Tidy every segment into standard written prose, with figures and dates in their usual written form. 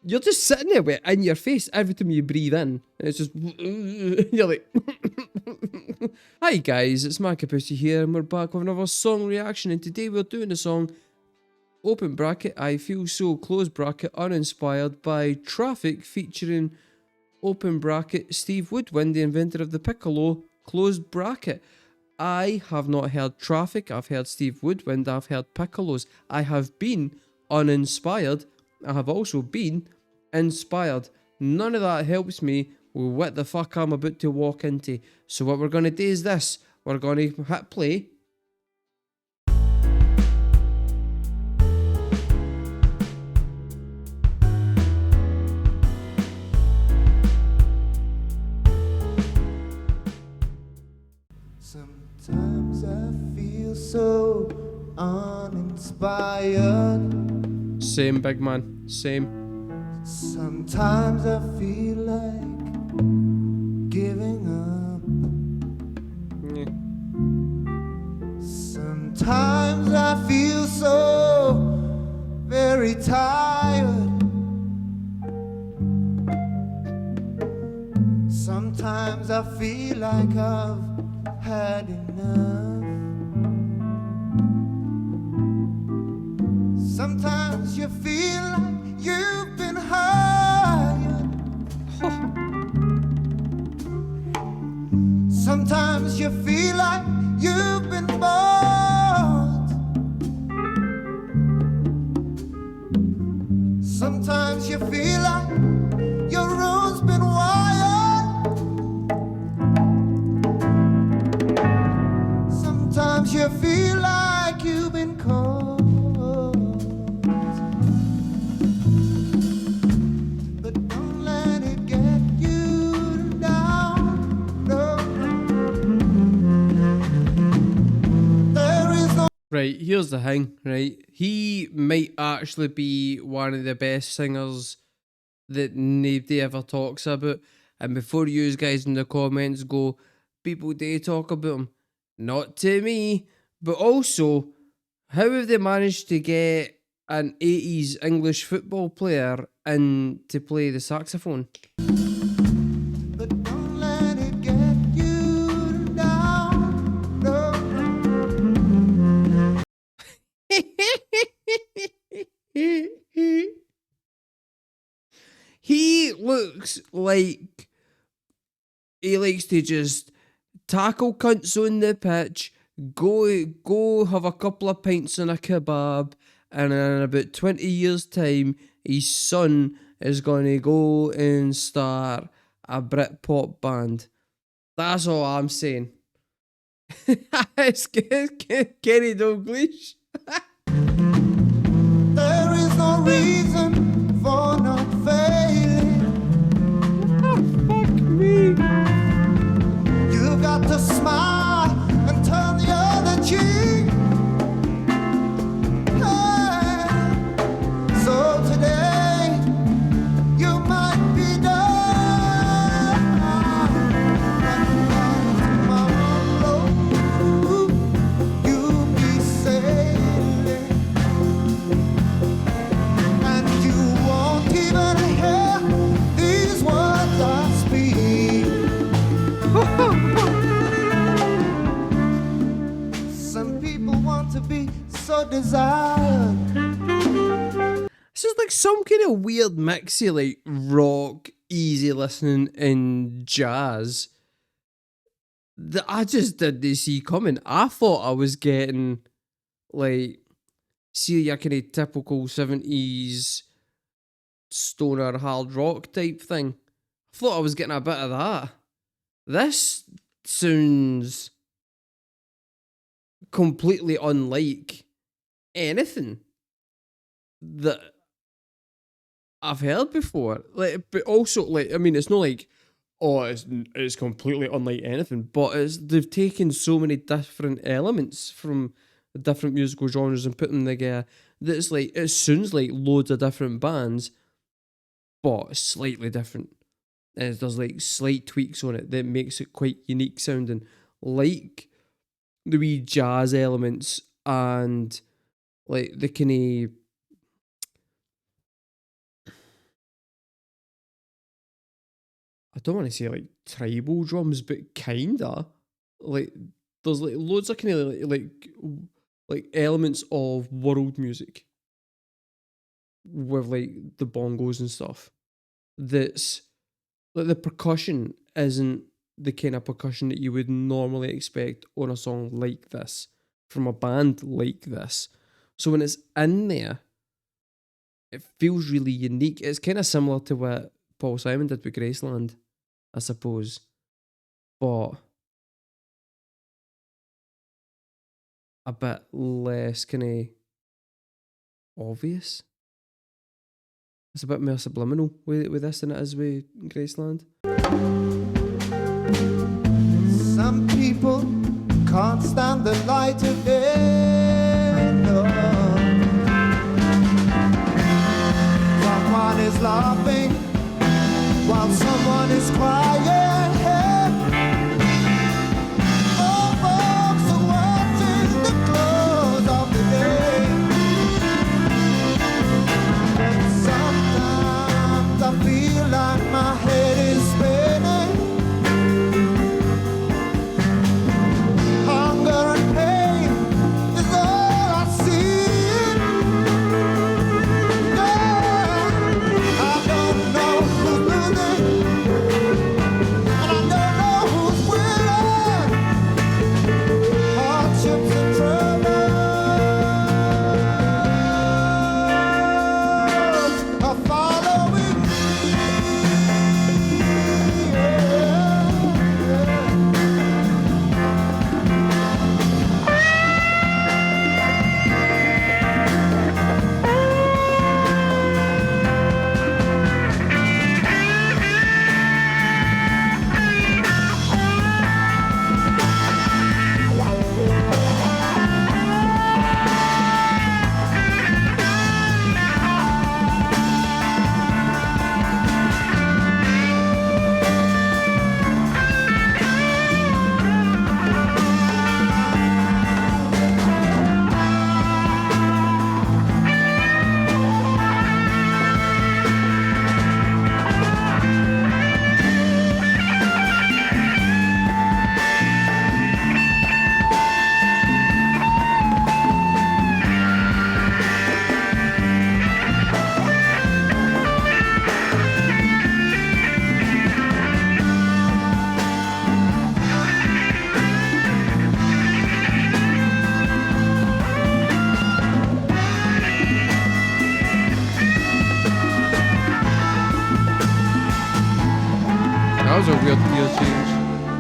You're just sitting there with it in your face every time you breathe in. And it's just... You're like... Hi guys, it's markabusi here, and we're back with another song reaction, and today we're doing the song open bracket I Feel So close bracket Uninspired by Traffic, featuring open bracket Steve Woodwind, the inventor of the piccolo, close bracket. I have not heard Traffic, I've heard Steve Woodwind, I've heard piccolos. I have been uninspired, I have also been inspired. None of that helps me with what the fuck I'm about to walk into. So what we're going to do is this. We're going to hit play. Sometimes I feel so uninspired. Same, big man. Same. Sometimes I feel like giving up. Yeah. Sometimes I feel so very tired. Sometimes I feel like I've had enough. Sometimes you feel like you've been hired. Sometimes you feel like you've been bought. Sometimes you feel like your room's been wired. Sometimes you feel like you've been caught. Right, here's the thing, right? He might actually be one of the best singers that nobody ever talks about. And before you guys in the comments go, people do talk about him. Not to me. But also, how have they managed to get an 80s English football player in to play the saxophone? But don't let it get you down. No. He looks like he likes to just tackle cunts on the pitch, go have a couple of pints and a kebab, and in about 20 years' time, his son is going to go and start a Britpop band. That's all I'm saying. It's Kenny Dalglish. There is no reason for not failing. Fuck me. You've got to smile and turn the other cheek. Hey. So today you might be done, but tomorrow you'll be sailing, and you won't even hear these words I speak. Some people want to be so desired. This is like some kind of weird mixy, like rock, easy listening, and jazz that I just didn't see coming. I thought I was getting like, see, your kind of typical 70s stoner hard rock type thing. I thought I was getting a bit of that. This sounds completely unlike anything that I've heard before. Like, but also, like, I mean, it's not like, oh, it's completely unlike anything, but they've taken so many different elements from the different musical genres and put them together that it's like, it sounds like loads of different bands, but slightly different. And there's like slight tweaks on it that makes it quite unique sounding, like the wee jazz elements and like the kind of I don't want to say like tribal drums, but kinda. Like there's like loads of kind of like elements of world music with like the bongos and stuff. That's like the percussion isn't the kind of percussion that you would normally expect on a song like this from a band like this. So when it's in there, it feels really unique. It's kind of similar to what Paul Simon did with Graceland, I suppose, but a bit less kind of obvious. It's a bit more subliminal with this than it is with Graceland. Some people can't stand the light of day. No. Someone is laughing while someone is crying. Oh, folks are watching the close of the day. But sometimes I feel like my head is spinning. Hunger and pain is all I see. Yeah. I don't know who's losing, and I don't know who's winning. Hardships and troubles are following me. That was a weird gear change.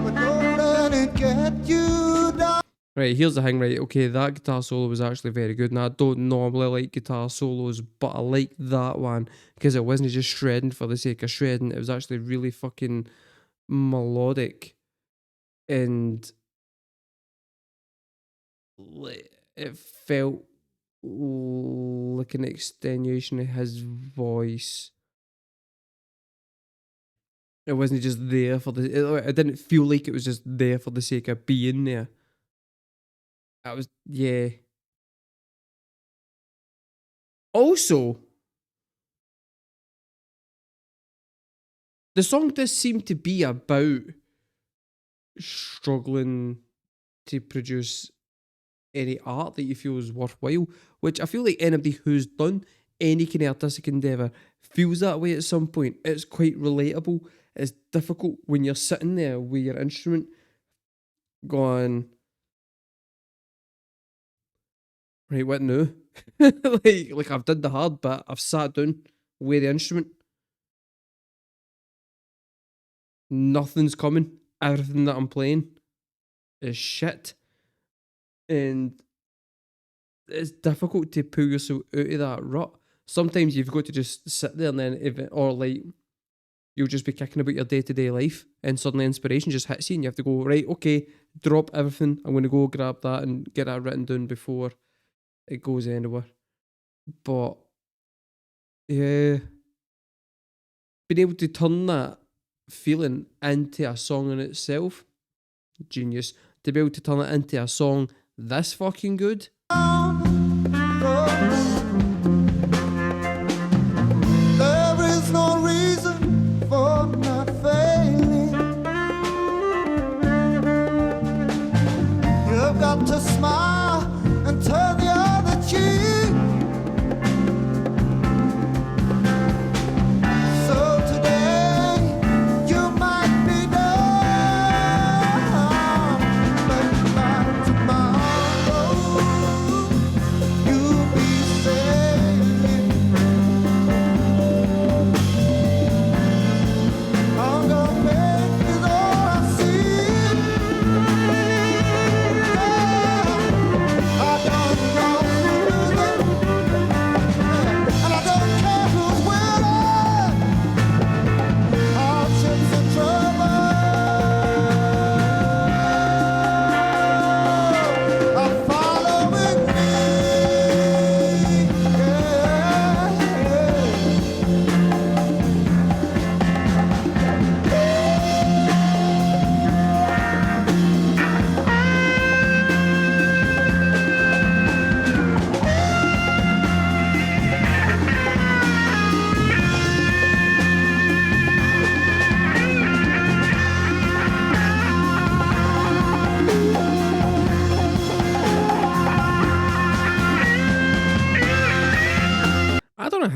But don't let it get you down. Right, here's the thing, right? Okay, that guitar solo was actually very good. Now, I don't normally like guitar solos, but I like that one because it wasn't just shredding for the sake of shredding. It was actually really fucking melodic. And it felt like an extenuation of his voice. It wasn't just there for the... It didn't feel like it was just there for the sake of being there. That was... Yeah. Also, the song does seem to be about struggling to produce any art that you feel is worthwhile, which I feel like anybody who's done any kind of artistic endeavour feels that way at some point. It's quite relatable. It's difficult when you're sitting there with your instrument going, right, what now? like I've done the hard bit, I've sat down with the instrument. Nothing's coming. Everything that I'm playing is shit. And it's difficult to pull yourself out of that rut. Sometimes you've got to just sit there and then, or like, you'll just be kicking about your day-to-day life and suddenly inspiration just hits you and you have to go, right, okay, drop everything. I'm going to go grab that and get that written down before it goes anywhere. But, yeah, being able to turn that feeling into a song in itself, genius. To be able to turn it into a song this fucking good. There is no reason for not faith.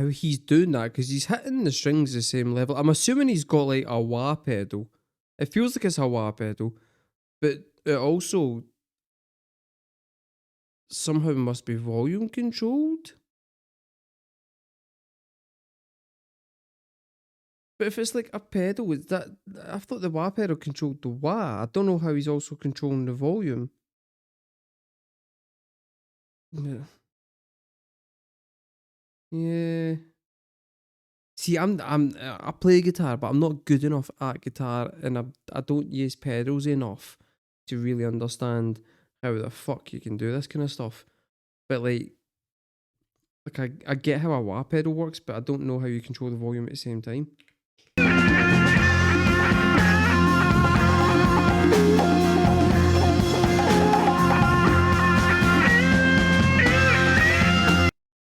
how he's doing that, because he's hitting the strings the same level. I'm assuming he's got like a wah pedal. It feels like it's a wah pedal, but it also somehow must be volume controlled. But if it's like a pedal, is that, I thought the wah pedal controlled the wah. I don't know how he's also controlling the volume. Yeah. Yeah. See, I play guitar, but I'm not good enough at guitar, and I don't use pedals enough to really understand how the fuck you can do this kind of stuff. But like I get how a wah pedal works, but I don't know how you control the volume at the same time.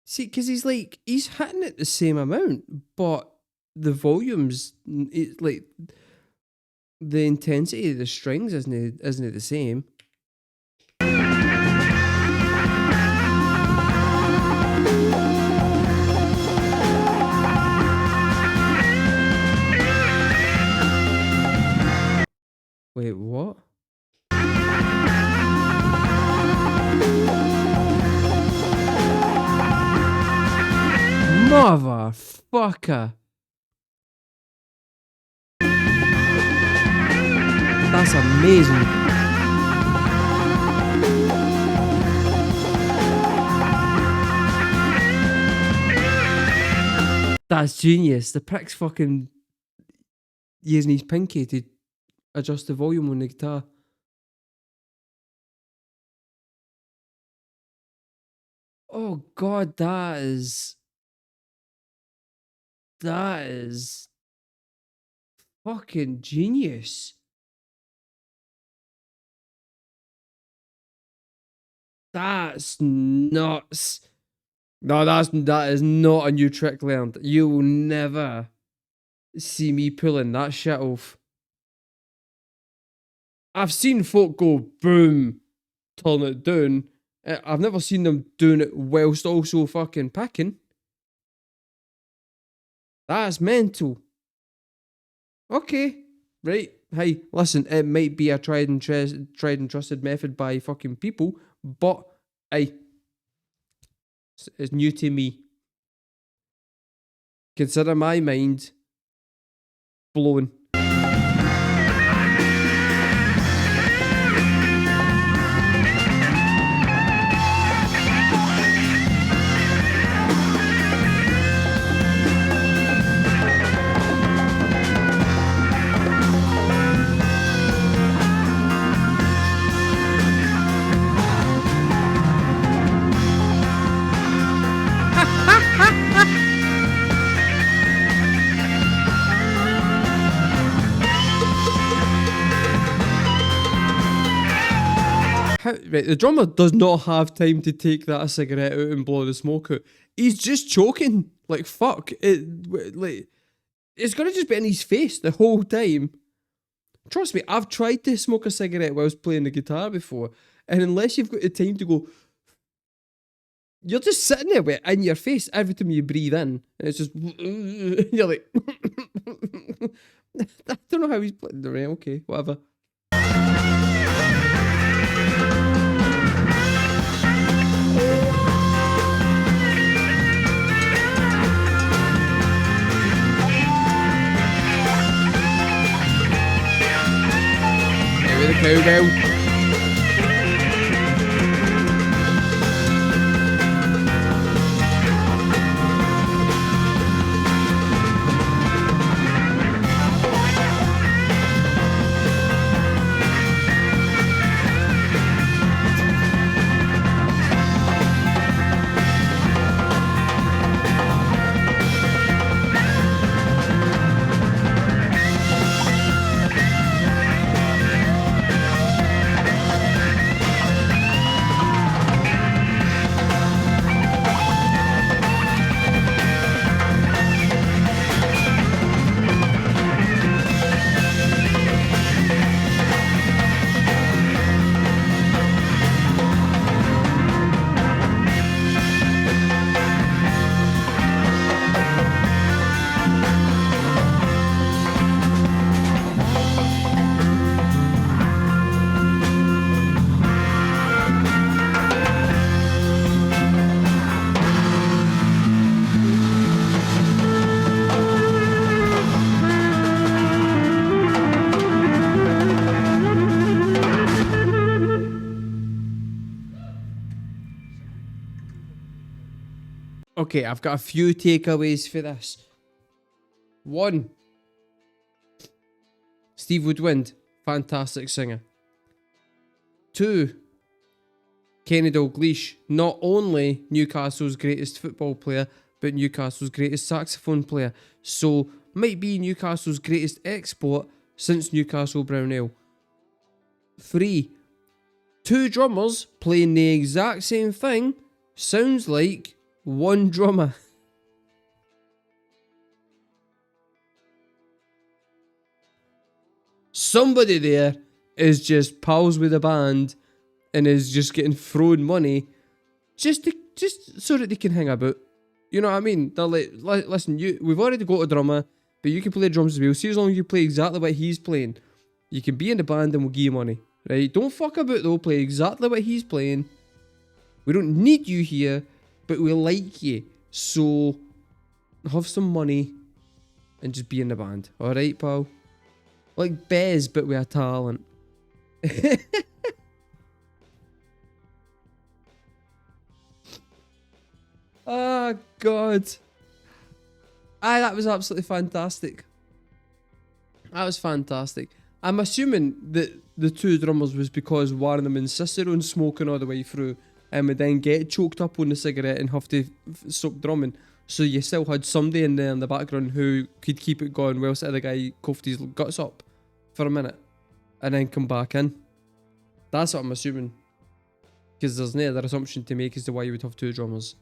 See, because he's hitting it the same amount, but the volumes, like the intensity of the strings isn't it the same. Wait, what? Motherfucker. That's amazing. That's genius. The prick's fucking using his pinky to adjust the volume on the guitar. Oh god, that is fucking genius. That's nuts. No, that is not a new trick learned. You will never see me pulling that shit off. I've seen folk go boom, turn it down. I've never seen them doing it whilst also fucking picking. That's mental. Okay, right. Hey, listen, it might be a tried and trusted method by fucking people, but hey, it's new to me. Consider my mind blown. Right, the drummer does not have time to take that cigarette out and blow the smoke out. He's just choking. Like, fuck. It's gonna just be in his face the whole time. Trust me, I've tried to smoke a cigarette whilst playing the guitar before, and unless you've got the time to go, you're just sitting there with it in your face every time you breathe in, and it's just, you're like, I don't know how he's playing the right, okay, whatever. With the cowbell. Okay, I've got a few takeaways for this. 1. Steve Woodwind, fantastic singer. 2. Kenny Dalglish, not only Newcastle's greatest football player, but Newcastle's greatest saxophone player. So, might be Newcastle's greatest export since Newcastle Brown Ale. 3. 2 drummers playing the exact same thing sounds like 1 drummer. Somebody there is just pals with the band and is just getting thrown money just so that they can hang about. You know what I mean? They're like, listen, we've already got a drummer, but you can play drums as well. See, as long as you play exactly what he's playing, you can be in the band and we'll give you money. Right? Don't fuck about though, play exactly what he's playing. We don't need you here, but we like you. So, have some money and just be in the band. Alright, pal? Like Bez, but with a talent. Oh, God. That was absolutely fantastic. That was fantastic. I'm assuming that the 2 drummers was because one of them insisted on smoking all the way through and would then get choked up on the cigarette and have to stop drumming. So you still had somebody in there in the background who could keep it going whilst the other guy coughed his guts up for a minute and then come back in. That's what I'm assuming. Because there's no other assumption to make as to why you would have 2 drummers.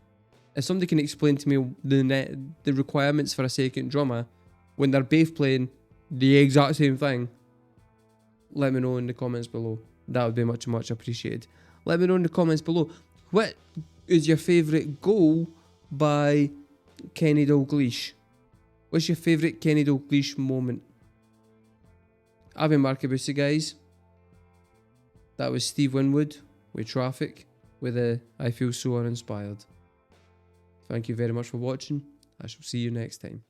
If somebody can explain to me the requirements for a second drummer when they're both playing the exact same thing, let me know in the comments below. That would be much, much appreciated. Let me know in the comments below. What is your favourite goal by Kenny Dalglish? What's your favourite Kenny Dalglish moment? I've been markabusi, guys. That was Steve Winwood with Traffic with a I Feel So Uninspired. Thank you very much for watching. I shall see you next time.